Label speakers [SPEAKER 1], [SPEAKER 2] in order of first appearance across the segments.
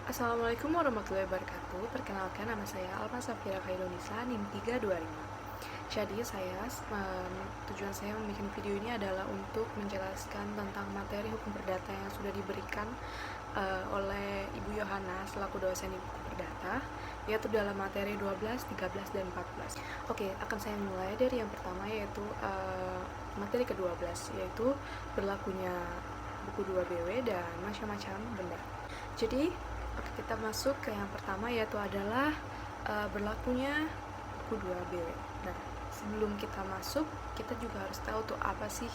[SPEAKER 1] Assalamualaikum warahmatullahi wabarakatuh. Perkenalkan, nama saya Alma Safira Khairunisa, NIM 325. Jadi tujuan saya membuat video ini adalah untuk menjelaskan tentang materi hukum perdata yang sudah diberikan oleh Ibu Yohana selaku dosen hukum perdata, yaitu dalam materi 12, 13, dan 14. Oke, akan saya mulai dari yang pertama, yaitu materi ke-12, yaitu berlakunya buku 2 BW dan macam-macam benda. Jadi kita masuk ke yang pertama, yaitu adalah berlakunya buku 2 BW. Nah, sebelum kita masuk, kita juga harus tahu tuh apa sih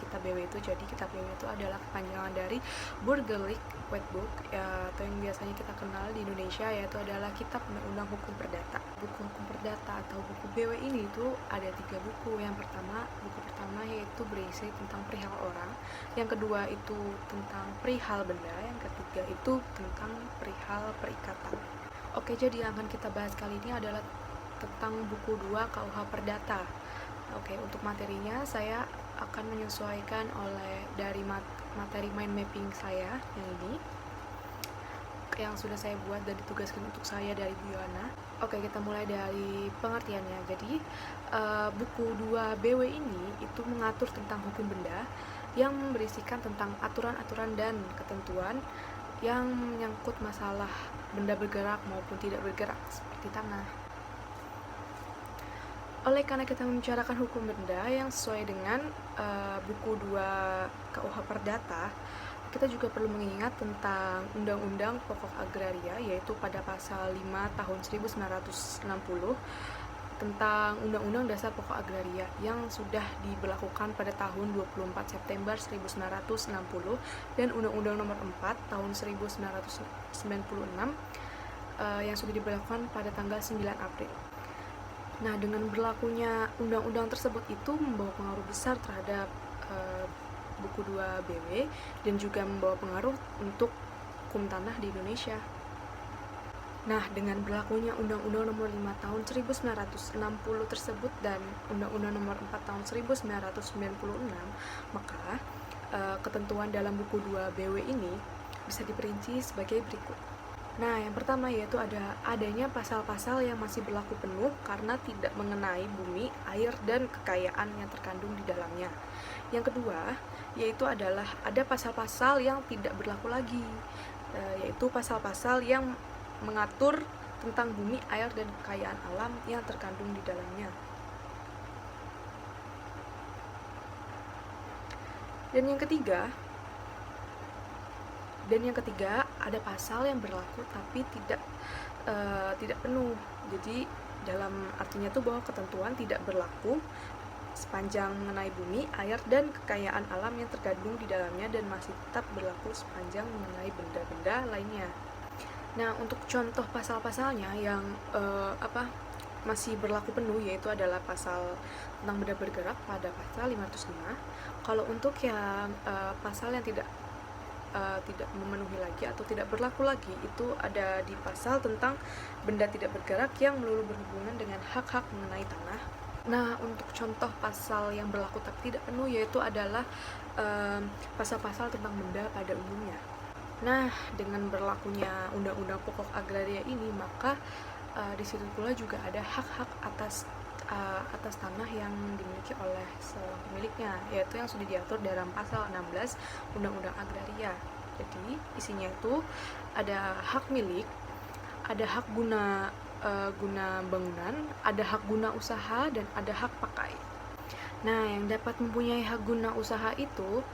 [SPEAKER 1] kitab BW itu. Jadi kitab BW itu adalah kepanjangan dari Burgerlijk Wetboek, atau yang biasanya kita kenal di Indonesia yaitu adalah Kitab Undang-Undang Hukum Perdata. Buku hukum perdata atau buku BW ini itu ada 3 buku. Buku pertama yaitu berisi tentang perihal orang, yang kedua itu tentang perihal benda, yang ketiga itu tentang perihal perikatan. Oke, jadi yang akan kita bahas kali ini adalah tentang buku 2 KUH Perdata. Oke, untuk materinya saya akan menyesuaikan dari materi mind mapping saya yang ini, yang sudah saya buat dan ditugaskan untuk saya dari Bu Yohana. Oke, kita mulai dari pengertiannya. Jadi buku 2 BW ini itu mengatur tentang hukum benda yang berisikan tentang aturan-aturan dan ketentuan yang menyangkut masalah benda bergerak maupun tidak bergerak seperti tanah. Oleh karena kita membicarakan hukum benda yang sesuai dengan buku 2 KUH Perdata, kita juga perlu mengingat tentang Undang-Undang Pokok Agraria, yaitu pada pasal 5 tahun 1960 tentang Undang-Undang Dasar Pokok Agraria yang sudah diberlakukan pada tahun 24 September 1960 dan Undang-Undang Nomor 4 tahun 1996 yang sudah diberlakukan pada tanggal 9 April. Nah, dengan berlakunya undang-undang tersebut itu membawa pengaruh besar terhadap buku 2 BW dan juga membawa pengaruh untuk hukum tanah di Indonesia. Nah, dengan berlakunya Undang-Undang Nomor 5 tahun 1960 tersebut dan Undang-Undang Nomor 4 tahun 1996, maka ketentuan dalam buku 2 BW ini bisa diperinci sebagai berikut. Nah, yang pertama yaitu adanya pasal-pasal yang masih berlaku penuh karena tidak mengenai bumi, air, dan kekayaan yang terkandung di dalamnya. Yang kedua, yaitu adalah ada pasal-pasal yang tidak berlaku lagi, yaitu pasal-pasal yang mengatur tentang bumi, air, dan kekayaan alam yang terkandung di dalamnya. Dan yang ketiga, ada pasal yang berlaku tapi tidak penuh. Jadi dalam artinya tuh bahwa ketentuan tidak berlaku sepanjang mengenai bumi, air, dan kekayaan alam yang terkandung di dalamnya dan masih tetap berlaku sepanjang mengenai benda-benda lainnya. Nah, untuk contoh pasal-pasalnya yang masih berlaku penuh yaitu adalah pasal tentang benda bergerak pada pasal 505. Kalau untuk yang pasal yang tidak memenuhi lagi atau tidak berlaku lagi itu ada di pasal tentang benda tidak bergerak yang melulu berhubungan dengan hak-hak mengenai tanah. Nah, untuk contoh pasal yang berlaku tapi tidak penuh yaitu adalah pasal-pasal tentang benda pada umumnya. Nah, dengan berlakunya Undang-Undang Pokok Agraria ini, maka di situ pula juga ada hak-hak atas tanah yang dimiliki oleh seorang pemiliknya, yaitu yang sudah diatur dalam pasal 16 Undang-Undang Agraria. Jadi isinya itu ada hak milik, ada hak guna bangunan, ada hak guna usaha, dan ada hak pakai. Nah, yang dapat mempunyai hak guna usaha itu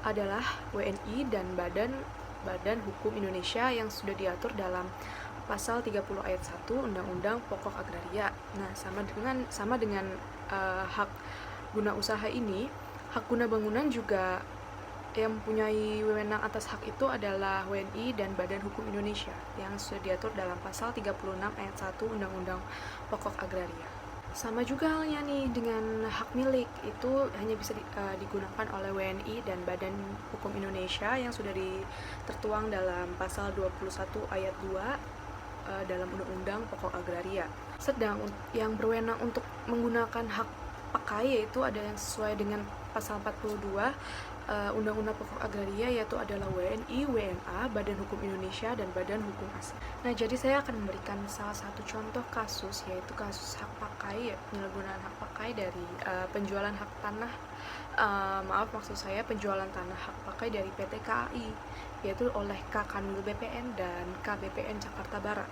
[SPEAKER 1] adalah WNI dan Badan Hukum Indonesia yang sudah diatur dalam pasal 30 ayat 1 Undang-Undang Pokok Agraria. Nah, sama dengan hak guna usaha ini, hak guna bangunan juga yang mempunyai wewenang atas hak itu adalah WNI dan Badan Hukum Indonesia yang sudah diatur dalam pasal 36 ayat 1 Undang-Undang Pokok Agraria. Sama juga halnya nih dengan hak milik, itu hanya bisa digunakan oleh WNI dan Badan Hukum Indonesia yang sudah tertuang dalam pasal 21 ayat 2 dalam Undang-Undang Pokok Agraria. Sedang yang berwenang untuk menggunakan hak pakai yaitu ada yang sesuai dengan pasal 42 Undang-Undang Pokok Agraria, yaitu adalah WNI, WNA, Badan Hukum Indonesia, dan Badan Hukum Asing. Nah, jadi saya akan memberikan salah satu contoh kasus, yaitu kasus hak pakai, penyalahgunaan hak pakai dari penjualan hak tanah, maksud saya penjualan tanah hak pakai dari PT KAI, yaitu oleh K Kanwil BPN dan KBPN Jakarta Barat.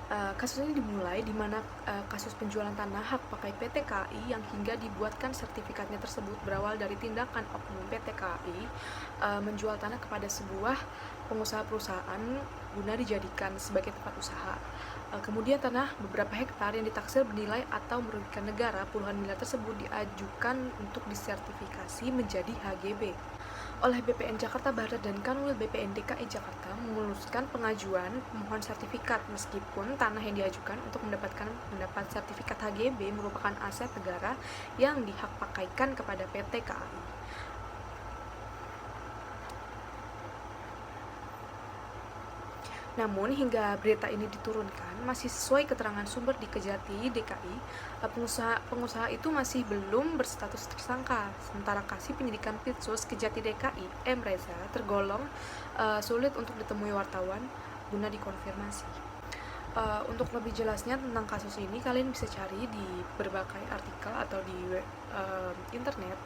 [SPEAKER 1] Kasus ini dimulai di mana kasus penjualan tanah hak pakai PT KAI yang hingga dibuatkan sertifikatnya tersebut berawal dari tindakan oknum PT KAI menjual tanah kepada sebuah pengusaha perusahaan guna dijadikan sebagai tempat usaha. Kemudian tanah beberapa hektar yang ditaksir bernilai atau merugikan negara puluhan miliar tersebut diajukan untuk disertifikasi menjadi HGB oleh BPN Jakarta Barat dan Kanwil BPN DKI Jakarta memuluskan pengajuan pemohon sertifikat meskipun tanah yang diajukan untuk mendapat sertifikat HGB merupakan aset negara yang dihakpakaikan kepada PT KAI. Namun hingga berita ini diturunkan masih sesuai keterangan sumber di Kejati DKI, pengusaha itu masih belum berstatus tersangka. Sementara Kasih Penyidikan Pitsus Kejati DKI M. Reza tergolong sulit untuk ditemui wartawan guna dikonfirmasi. Untuk lebih jelasnya tentang kasus ini kalian bisa cari di berbagai artikel atau di internet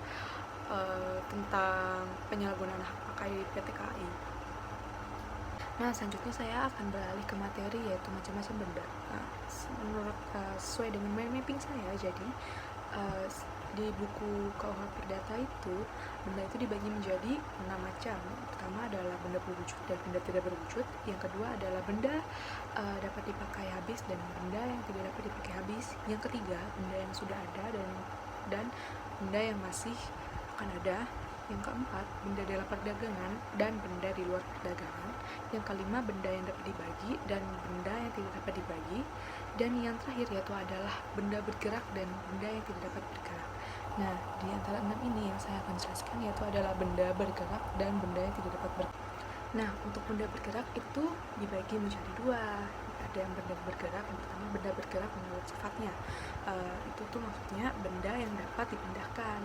[SPEAKER 1] tentang penyalahgunaan hak pakai PT KAI. Nah, selanjutnya saya akan beralih ke materi, yaitu macam-macam benda. Menurut sesuai dengan mind mapping saya, jadi di buku KUH Perdata itu benda itu dibagi menjadi 6 macam. Pertama adalah benda berwujud dan benda tidak berwujud. Yang kedua adalah benda dapat dipakai habis dan benda yang tidak dapat dipakai habis. Yang ketiga, benda yang sudah ada dan benda yang masih akan ada. Yang keempat, benda dalam perdagangan dan benda di luar perdagangan. Yang kelima, benda yang dapat dibagi dan benda yang tidak dapat dibagi. Dan yang terakhir yaitu adalah benda bergerak dan benda yang tidak dapat bergerak. Nah, di antara 6 ini yang saya akan jelaskan yaitu adalah benda bergerak dan benda yang tidak dapat bergerak. Nah, untuk benda bergerak itu dibagi menjadi 2. Ada yang benda bergerak, yang pertama benda bergerak menurut sifatnya. Itu tuh maksudnya benda yang dapat dipindahkan.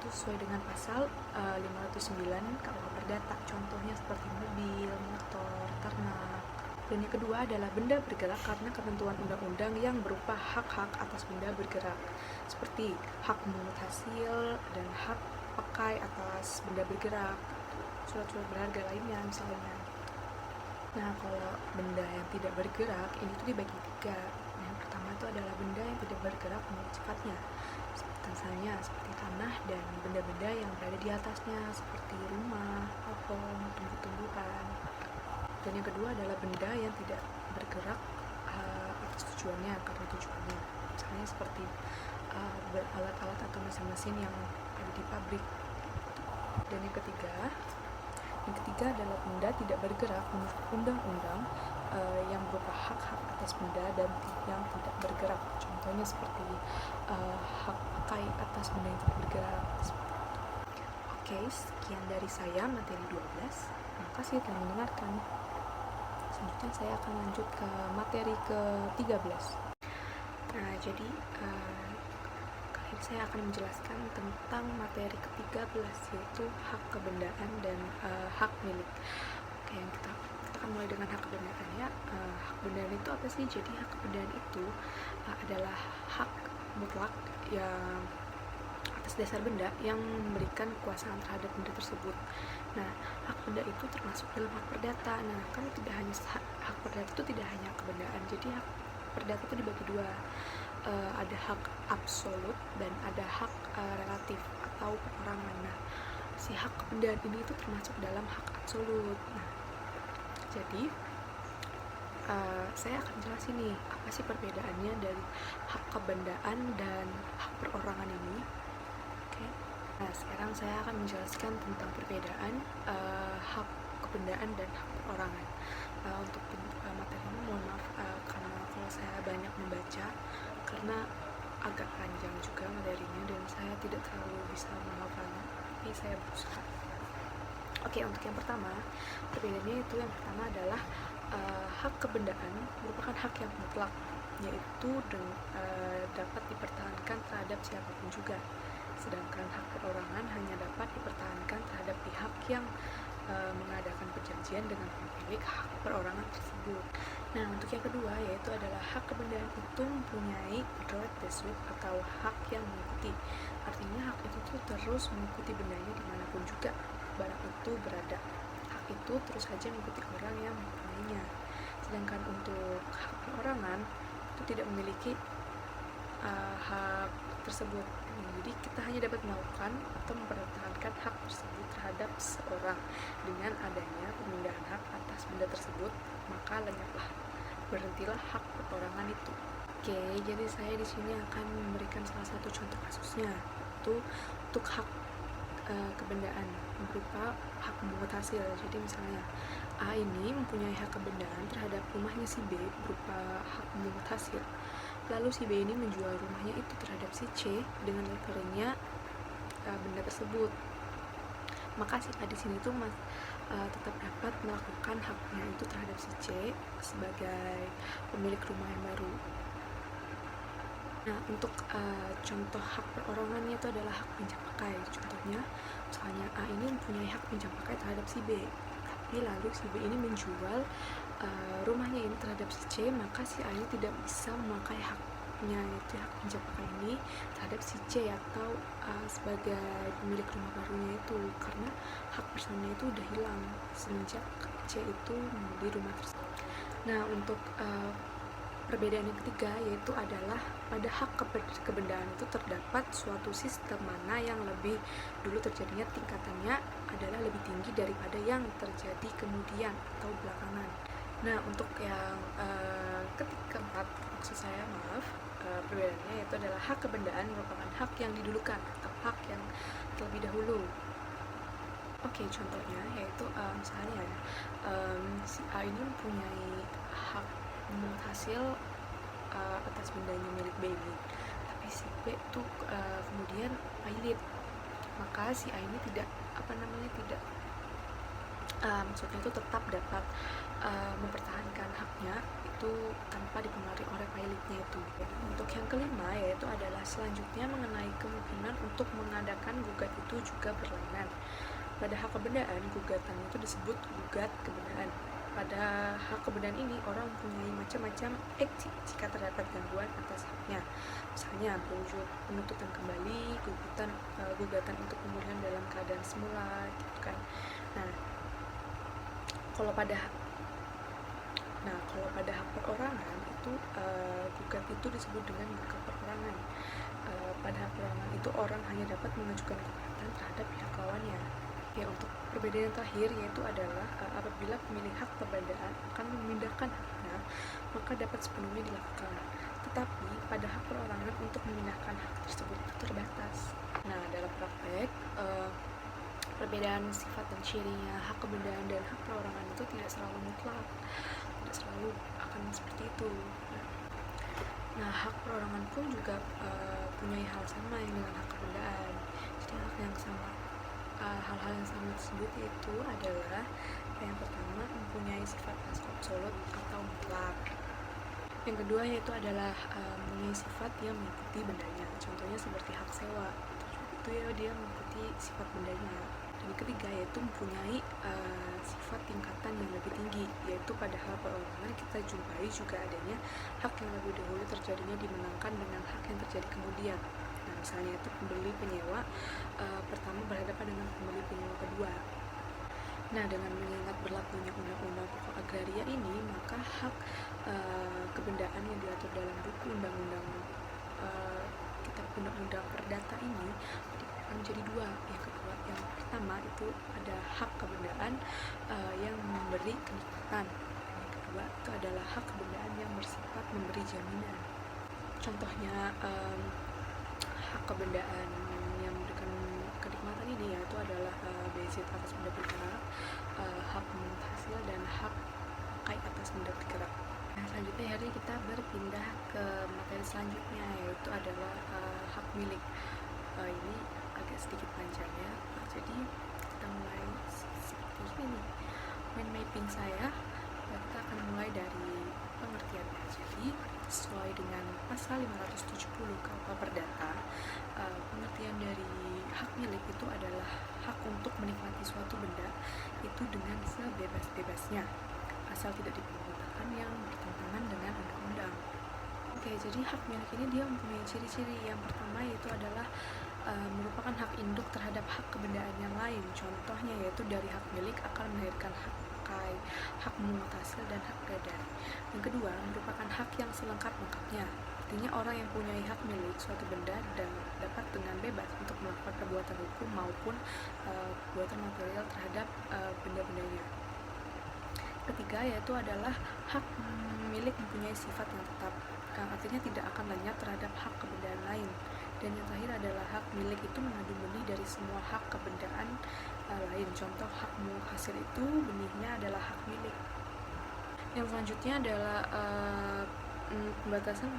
[SPEAKER 1] Itu sesuai dengan pasal 509 KUH Perdata. Contohnya seperti mobil, motor, ternak. Dan yang kedua adalah benda bergerak karena ketentuan undang-undang yang berupa hak-hak atas benda bergerak, seperti hak memungut hasil dan hak pakai atas benda bergerak, surat-surat berharga lainnya misalnya. Nah, kalau benda yang tidak bergerak ini tuh dibagi 3. Yang pertama itu adalah benda yang tidak bergerak menurut sifatnya, misalnya seperti tanah dan benda-benda yang berada di atasnya seperti rumah, pohon, tumbuh-tumbuhan. Dan yang kedua adalah benda yang tidak bergerak atas tujuannya, karena tujuannya misalnya seperti alat-alat atau mesin-mesin yang ada di pabrik. Dan yang ketiga adalah benda tidak bergerak menurut undang-undang yang berupa hak-hak atas benda dan yang tidak bergerak. Contohnya seperti hak pakai atas benda yang tidak bergerak. Oke, sekian dari saya materi 12. Terima kasih telah mendengarkan. Selanjutnya saya akan lanjut ke materi ke-13. Nah, jadi kali ini saya akan menjelaskan tentang materi ke-13, yaitu hak kebendaan dan hak milik. Oke, yang kita akan mulai dengan hak kebendaan ya. Hak kebendaan itu apa sih? Jadi hak kebendaan itu adalah hak mutlak yang atas dasar benda yang memberikan kekuasaan terhadap benda tersebut. Nah, hak benda itu termasuk dalam hak perdata. Nah, kan tidak hanya hak perdata itu tidak hanya kebendaan. Jadi hak perdata itu dibagi 2. Ada hak absolut dan ada hak relatif atau perorangan. Nah, si hak kebendaan ini itu termasuk dalam hak absolut. Nah, jadi saya akan jelasin nih apa sih perbedaannya dari hak kebendaan dan hak perorangan ini. Oke. Nah, sekarang saya akan menjelaskan tentang perbedaan hak kebendaan dan hak perorangan. Untuk materi ini mohon maaf karena kalau saya banyak membaca karena agak panjang juga materinya dan saya tidak terlalu bisa menghafalnya, tapi saya berusaha. Oke, untuk yang pertama, perbedaannya itu yang pertama adalah hak kebendaan merupakan hak yang mutlak, yaitu dapat dipertahankan terhadap siapapun juga. sedangkan hak perorangan hanya dapat dipertahankan terhadap pihak yang mengadakan perjanjian dengan pemilik hak perorangan tersebut. Nah, untuk yang kedua yaitu adalah hak kebendaan itu mempunyai droit de suite atau hak yang mengikuti. Artinya hak itu tuh terus mengikuti bendanya dimanapun juga barang itu berada. Hak itu terus saja mengikuti orang yang mempunyainya. Sedangkan untuk hak perorangan itu tidak memiliki hak tersebut. Jadi kita hanya dapat melakukan atau mempertahankan hak tersebut terhadap seorang. Dengan adanya pemindahan hak atas benda tersebut, maka lenyaplah, berhentilah hak perorangan itu. Oke, jadi saya di sini akan memberikan salah satu contoh kasusnya, yaitu untuk hak kebendaan berupa hak pemungut hasil. Jadi misalnya A ini mempunyai hak kebendaan terhadap rumahnya si B berupa hak pemungut hasil. Lalu si B ini menjual rumahnya itu terhadap si C dengan levelnya benda tersebut. Maka si A di sini tuh tetap dapat melakukan haknya itu terhadap si C sebagai pemilik rumah yang baru. Nah, untuk contoh hak perorangannya itu adalah hak pinjam pakai. Contohnya, misalnya A ini mempunyai hak pinjam pakai terhadap si B, tapi lalu si B ini menjual rumahnya ini terhadap si C, maka si A ini tidak bisa memakai haknya, yaitu hak pinjam pakai ini terhadap si C atau sebagai pemilik rumah barunya itu, karena hak personalnya itu udah hilang semenjak C itu membeli rumah tersebut. Nah, untuk perbedaan yang ketiga yaitu adalah pada hak kebendaan itu terdapat suatu sistem mana yang lebih dulu terjadinya tingkatannya adalah lebih tinggi daripada yang terjadi kemudian atau belakangan. Nah, untuk yang keempat, maksud saya perbedaannya yaitu adalah hak kebendaan merupakan hak yang didulukan atau hak yang terlebih dahulu. Oke, contohnya yaitu misalnya si A ini mempunyai hak pemungut hasil atas bendanya milik B ini, tapi si B tuh kemudian pailit, maka si A ini tidak maksudnya itu tetap dapat mempertahankan haknya itu tanpa dipengaruhi oleh pilotnya itu. Untuk yang kelima yaitu adalah selanjutnya mengenai kemungkinan untuk mengadakan gugat itu juga berlainan. Pada hak kebendaan, gugatan itu disebut gugat kebendaan. Pada hak kebendaan ini orang mempunyai macam-macam jika terdapat gangguan atas haknya. Misalnya penuntutan kembali, gugatan untuk pemulihan dalam keadaan semula, gitu kan. Nah, kalau pada hak perorangan itu gugat itu disebut dengan gugat perorangan. Pada hak perorangan itu orang hanya dapat mengajukan gugatan terhadap pihak lawannya. Ya, untuk perbedaan yang terakhir yaitu adalah apabila pemilik hak kebendaan akan memindahkan haknya, maka dapat sepenuhnya dilakukan. Tetapi pada hak perorangan untuk memindahkan hak tersebut itu terbatas. Nah, dalam praktek perbedaan sifat dan cirinya hak kebendaan dan hak perorangan itu tidak selalu mutlak, tidak selalu akan seperti itu. Nah, hak perorangan pun juga punya hal sama yang dengan hak kebendaan. Jadi hal yang sama, hal-hal yang sama tersebut itu adalah yang pertama mempunyai sifat absolut atau mutlak. Yang kedua yaitu adalah mempunyai sifat yang mengikuti bendanya. Contohnya seperti hak sewa, itu ya dia mengikuti sifat bendanya. Dan yang ketiga yaitu mempunyai sifat tingkatan yang lebih tinggi, yaitu pada hal perorangan kita jumpai juga adanya hak yang lebih dahulu terjadinya dimenangkan dengan hak yang terjadi kemudian. Nah, misalnya itu pembeli penyewa pertama berhadapan dengan pembeli penyewa kedua. Nah, dengan mengingat berlakunya undang-undang pokok agraria ini, maka hak kebendaan yang diatur dalam buku undang-undang kitab undang-undang perdata ini dibagi menjadi dua. Yang pertama itu ada hak kebendaan yang memberi kenikmatan. Yang kedua itu adalah hak kebendaan yang bersifat memberi jaminan. Contohnya hak kebendaan yang memberikan kenikmatan ini yaitu adalah basic atas benda bergerak, hak pemungut hasil, dan hak pakai atas benda bergerak. Nah, selanjutnya hari ini kita berpindah ke materi selanjutnya yaitu adalah hak milik. Ini agak sedikit panjang ya. Jadi kita mulai seperti ini. Mind mapping saya, kita akan mulai dari pengertiannya. Jadi sesuai dengan pasal 570 KUH Perdata, pengertian dari hak milik itu adalah hak untuk menikmati suatu benda itu dengan sebebas-bebasnya, asal tidak dipergunakan yang bertentangan dengan undang-undang. Oke, jadi hak milik ini dia mempunyai ciri-ciri. Yang pertama yaitu adalah merupakan hak induk terhadap hak kebendaan yang lain. Contohnya yaitu dari hak milik akan melahirkan hak pakai, hak mutasil, dan hak gadai. Yang kedua, merupakan hak yang selengkap-lengkapnya. Artinya orang yang punya hak milik suatu benda dan dapat dengan bebas untuk melakukan perbuatan hukum maupun perbuatan material terhadap benda-bendanya. Ketiga yaitu adalah hak milik mempunyai sifat yang tetap, artinya tidak akan lenyap terhadap hak kebendaan lain. Dan yang terakhir adalah hak milik itu mengandung benih dari semua hak kebendaan lain. Contoh hak hasil itu benihnya adalah hak milik. Yang selanjutnya adalah pembatasan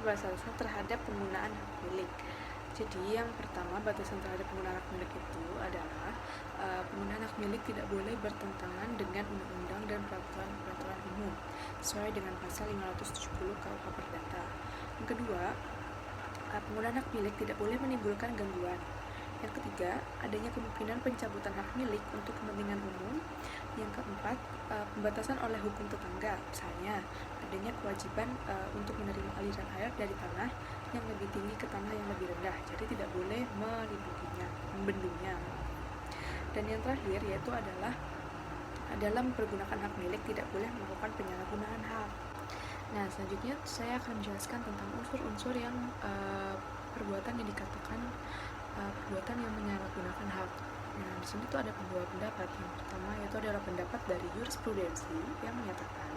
[SPEAKER 1] terhadap penggunaan hak milik. Jadi yang pertama, batasan terhadap penggunaan hak milik itu adalah penggunaan hak milik tidak boleh bertentangan dengan undang-undang dan peraturan umum sesuai dengan pasal 570 KUH Perdata. Yang kedua, penggunaan hak milik tidak boleh menimbulkan gangguan. Yang ketiga, adanya kemungkinan pencabutan hak milik untuk kepentingan umum. Yang keempat, pembatasan oleh hukum tetangga, misalnya adanya kewajiban untuk menerima aliran air dari tanah yang lebih tinggi ke tanah yang lebih rendah, jadi tidak boleh membendungnya. Dan yang terakhir yaitu adalah dalam pergunakan hak milik tidak boleh melakukan penyalahgunaan hak. Nah, selanjutnya saya akan menjelaskan tentang unsur-unsur yang perbuatan yang dikatakan perbuatan yang menyalahgunakan hak. Nah, di sini tuh ada dua pendapat. Yang pertama yaitu adalah pendapat dari jurisprudensi yang menyatakan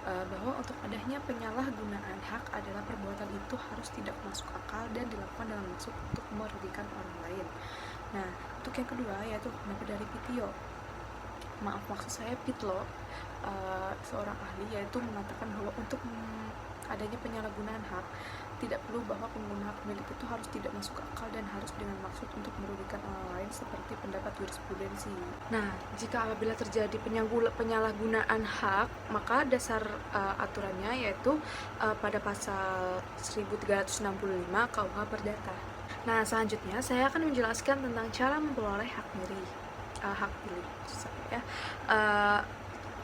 [SPEAKER 1] bahwa untuk adanya penyalahgunaan hak adalah perbuatan itu harus tidak masuk akal dan dilakukan dalam maksud untuk merugikan orang lain. Nah, untuk yang kedua yaitu pendapat dari Pitio. Maksud saya Pitlo, seorang ahli, yaitu mengatakan bahwa untuk adanya penyalahgunaan hak tidak perlu bahwa pengguna hak milik itu harus tidak masuk akal dan harus dengan maksud untuk merugikan orang lain seperti pendapat jurisprudensi. Nah, jika apabila terjadi penyalahgunaan hak, maka dasar aturannya yaitu pada pasal 1365 KUH Perdata. Nah, selanjutnya saya akan menjelaskan tentang cara memperoleh hak pilih.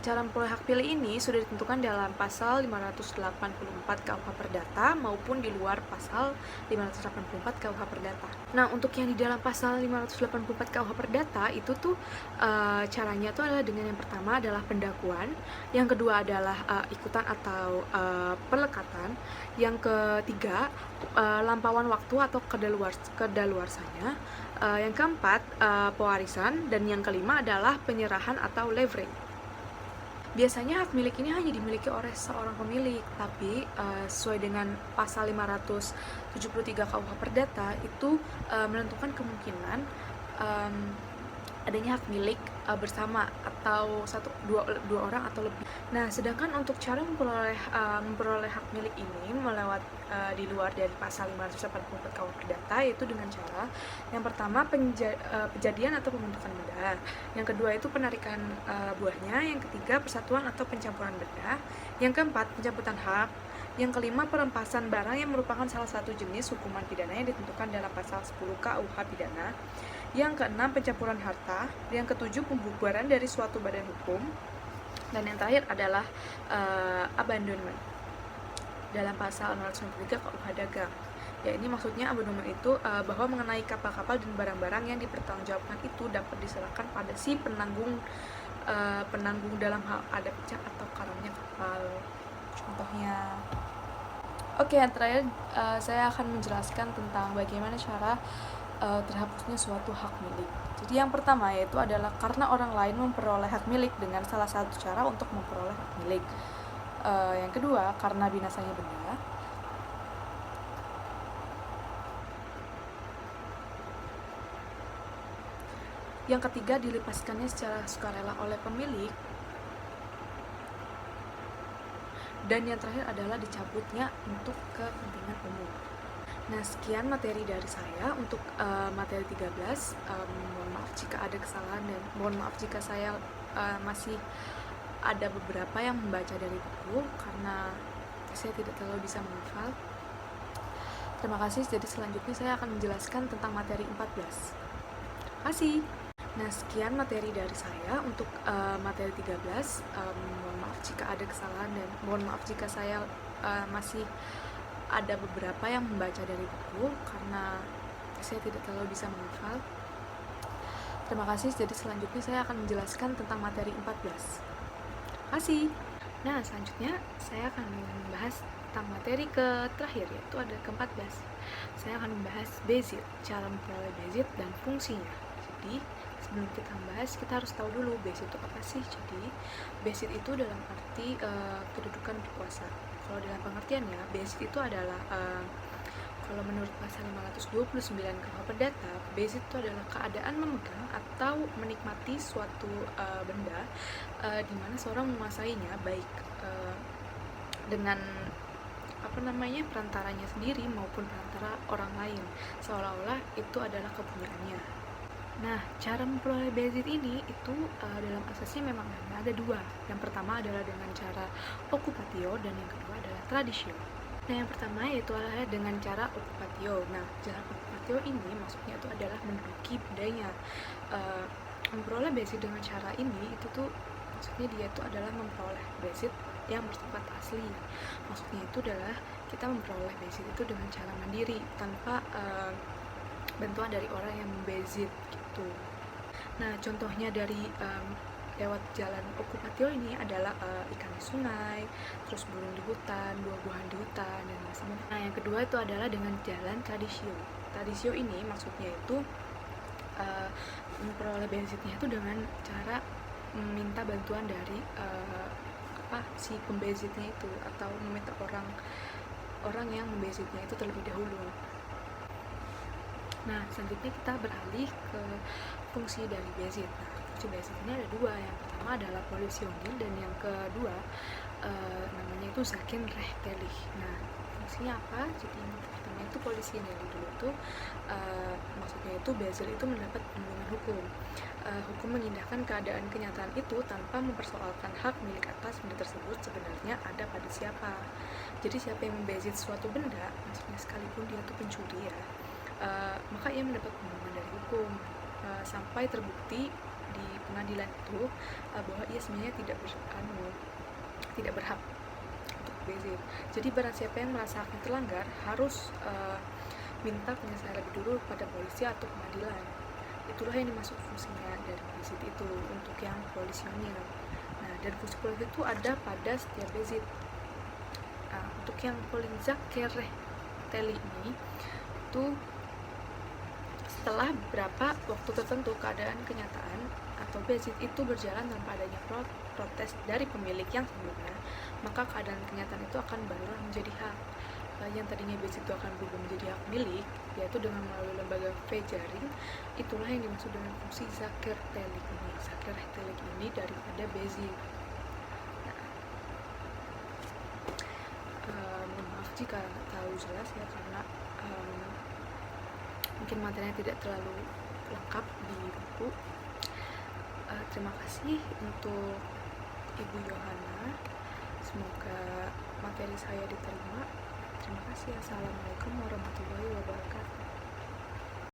[SPEAKER 1] Cara memperoleh hak pilih ini sudah ditentukan dalam pasal 584 KUH Perdata maupun di luar pasal 584 KUH Perdata. Nah, untuk yang di dalam pasal 584 KUH Perdata itu tuh caranya tuh adalah dengan yang pertama adalah pendakwaan, yang kedua adalah ikutan atau pelekatan, yang ketiga lampauan waktu atau kedaluarsanya, yang keempat pewarisan, dan yang kelima adalah penyerahan atau leverage. Biasanya hak milik ini hanya dimiliki oleh seorang pemilik, tapi sesuai dengan pasal 573 KUH Perdata itu menentukan kemungkinan adanya hak milik bersama atau dua orang atau lebih. Nah, sedangkan untuk cara memperoleh hak milik ini di luar dari pasal 584 KUH Perdata, yaitu dengan cara yang pertama penjadian atau pembentukan benda, yang kedua itu penarikan buahnya, yang ketiga persatuan atau pencampuran benda, yang keempat pencabutan hak, yang kelima perempasan barang yang merupakan salah satu jenis hukuman pidana yang ditentukan dalam pasal 10 KUH Pidana, yang keenam pencampuran harta, yang ketujuh pembubaran dari suatu badan hukum, dan yang terakhir adalah abandonment dalam pasal 693 KUH Dagang. Ya, ini maksudnya abandonment itu bahwa mengenai kapal-kapal dan barang-barang yang dipertanggungjawabkan itu dapat diserahkan pada si penanggung dalam hal ada pecah atau karamnya kapal. Contohnya. Oke, yang terakhir saya akan menjelaskan tentang bagaimana cara terhapusnya suatu hak milik. Jadi yang pertama yaitu adalah karena orang lain memperoleh hak milik dengan salah satu cara untuk memperoleh hak milik. Yang kedua, karena binasanya benda. Yang ketiga, dilepaskannya secara sukarela oleh pemilik. Dan yang terakhir adalah dicabutnya untuk kepentingan umum. Nah, sekian materi dari saya untuk materi 13. Mohon maaf jika ada kesalahan dan mohon maaf jika saya masih ada beberapa yang membaca dari buku karena saya tidak terlalu bisa menghafal. Terima kasih. Jadi selanjutnya saya akan menjelaskan tentang materi 14. Terima kasih. Nah, sekian materi dari saya untuk materi 13. Mohon maaf jika ada kesalahan dan mohon maaf jika saya masih ada beberapa yang membaca dari buku karena saya tidak terlalu bisa menghafal. Terima kasih. Jadi selanjutnya saya akan menjelaskan tentang materi 14. Terima kasih. Nah, selanjutnya saya akan membahas tentang materi terakhir, yaitu ada ke-14. Saya akan membahas Bezier, cara memperoleh Bezier dan fungsinya. Jadi, sebelum kita membahas, kita harus tahu dulu Bezier itu apa sih. Jadi, Bezier itu dalam arti kedudukan berkuasa. Kalau dalam pengertiannya, Bezier itu adalah kalau menurut pasal 529 KUH Perdata, Bezier itu adalah keadaan memegang atau menikmati suatu benda di mana seorang menguasainya, baik dengan perantaranya sendiri maupun perantara orang lain, seolah-olah itu adalah kepunyaannya. Nah, cara memperoleh Bezier ini itu dalam asasnya memang ada dua. Yang pertama adalah dengan cara occupatio dan yang kedua adalah traditio. Nah, yang pertama yaitu adalah dengan cara occupatio. Nah, cara occupatio ini maksudnya itu adalah menduduki bendanya. Memperoleh Bezier dengan cara ini itu tuh maksudnya dia itu adalah memperoleh Bezier yang bersifat asli. Maksudnya itu adalah kita memperoleh Bezier itu dengan cara mandiri tanpa bantuan dari orang yang membezit gitu. Nah, contohnya dari lewat jalan occupatio ini adalah ikan di sungai, terus burung di hutan, buah-buahan di hutan, dan macam-macam. Nah, yang kedua itu adalah dengan jalan traditio. Traditio ini maksudnya itu memperoleh Beziernya itu dengan cara meminta bantuan dari si pembezitnya itu, atau meminta orang yang membezitnya itu terlebih dahulu. Nah, selanjutnya kita beralih ke fungsi dari Bezier. Nah, fungsi Bezier ini ada dua. Yang pertama adalah polisionil dan yang kedua namanya itu Zaken-Rechtlich. Nah, fungsinya apa? Jadi yang pertama itu polisionil dulu itu maksudnya itu Bezier itu mendapat perlindungan hukum. Hukum mengindahkan keadaan kenyataan itu tanpa mempersoalkan hak milik atas benda tersebut sebenarnya ada pada siapa. Jadi siapa yang membezit suatu benda, maksudnya sekalipun dia itu pencuri ya, maka ia mendapat perlindungan dari hukum sampai terbukti di pengadilan itu bahwa ia sebenarnya tidak berhak untuk bezir. Jadi barang siapa yang merasa haknya terlanggar harus minta penyelesaian lebih dulu pada polisi atau pengadilan. Itulah yang dimaksud fungsinya dari bezir itu untuk yang polisionil. Nah, dan fungsi politik itu ada pada setiap bezir. Nah, untuk yang Zaken-Rechtlich ini itu setelah beberapa waktu tertentu keadaan kenyataan atau Bezit itu berjalan tanpa adanya protes dari pemilik yang sebelumnya, maka keadaan kenyataan itu akan berubah menjadi hak. Yang tadinya Bezit itu akan berubah menjadi hak milik, yaitu dengan melalui lembaga Vejaring. Itulah yang dimaksud dengan fungsi Zaken-Rechtlich ini daripada Bezit. Mohon maaf jika nggak terlalu jelas ya, karena mungkin materinya tidak terlalu lengkap di buku. Terima kasih untuk Ibu Yohana, semoga materi saya diterima. Terima kasih. Assalamualaikum warahmatullahi wabarakatuh.